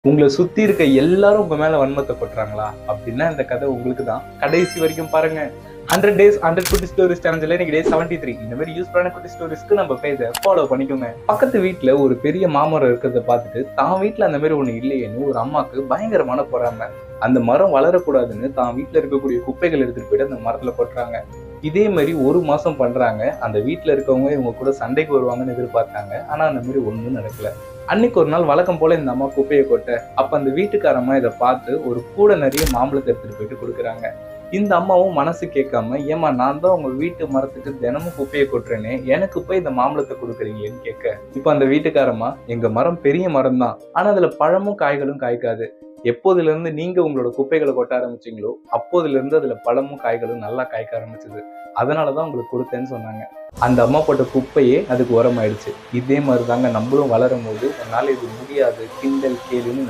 உங்கள சுத்தி இருக்க எல்லாரும் உங்க மேல வன்மத்தை கொட்டுறாங்களா அப்படின்னா இந்த கதை உங்களுக்கு தான். கடைசி வரைக்கும் பாருங்க. 100 days 100 குட்டி ஸ்டோரிஸ் சேனல்ல இன்னைக்கு டே 73. இந்த மாதிரி யூஸ்ஃபுல்லான குட்டி ஸ்டோரிஸ்க்கு நம்ம பேஜை ஃபாலோ பண்ணிக்கோங்க. பக்கத்து வீட்டுல ஒரு பெரிய மாமரம் இருக்கிறத பார்த்துட்டு தான் வீட்டுல அந்த மாதிரி ஒண்ணு இல்லையேன்னு ஒரு அம்மாக்கு பயங்கரமான பொறாமை. அந்த மரம் வளரக்கூடாதுன்னு தான் வீட்டுல இருக்கக்கூடிய குப்பைகள் எடுத்துட்டு போயிட்டு அந்த மரத்துல கொட்டுறாங்க. இதே மாதிரி ஒரு மாசம் பண்றாங்க. அந்த வீட்டுல இருக்கவங்க இவங்க கூட சண்டைக்கு வருவாங்கன்னு எதிர்பார்த்தாங்க. ஆனா அந்த மாதிரி ஒண்ணும் நடக்கல. அன்னைக்கு ஒரு நாள் வழக்கம் போல இந்த அம்மா குப்பையை கொட்ட, அப்ப அந்த வீட்டுக்காரம்மா இதை பார்த்து ஒரு கூட நிறைய மாம்பழத்தை எடுத்துட்டு போயிட்டு கொடுக்குறாங்க. இந்த அம்மாவும் மனசு கேட்காம, ஏமா நான் தான் உங்க வீட்டு மரத்துக்கு தினமும் குப்பையை கொட்டுறேனே, எனக்கு போய் இந்த மாம்பழத்தை கொடுக்குறீங்களேன்னு கேட்க, இப்ப அந்த வீட்டுக்காரம்மா, எங்க மரம் பெரிய மரம் தான், ஆனா அதுல பழமும் காய்களும் காய்க்காது. எப்போதுல இருந்து நீங்க உங்களோட குப்பைகளை கொட்ட ஆரம்பிச்சீங்களோ அப்போதுல இருந்து அதுல பழமும் காய்களும் நல்லா காய்க்க ஆரம்பிச்சது. அதனாலதான் உங்களுக்கு கொடுத்தேன்னு சொன்னாங்க. அந்த அம்மா போட்ட குப்பையே அதுக்கு உரமாயிடுச்சு. இதே மாதிரிதாங்க நம்மளும் வளரும் போது, என்னால இது முடியாது, கிண்டல் கேளுன்னு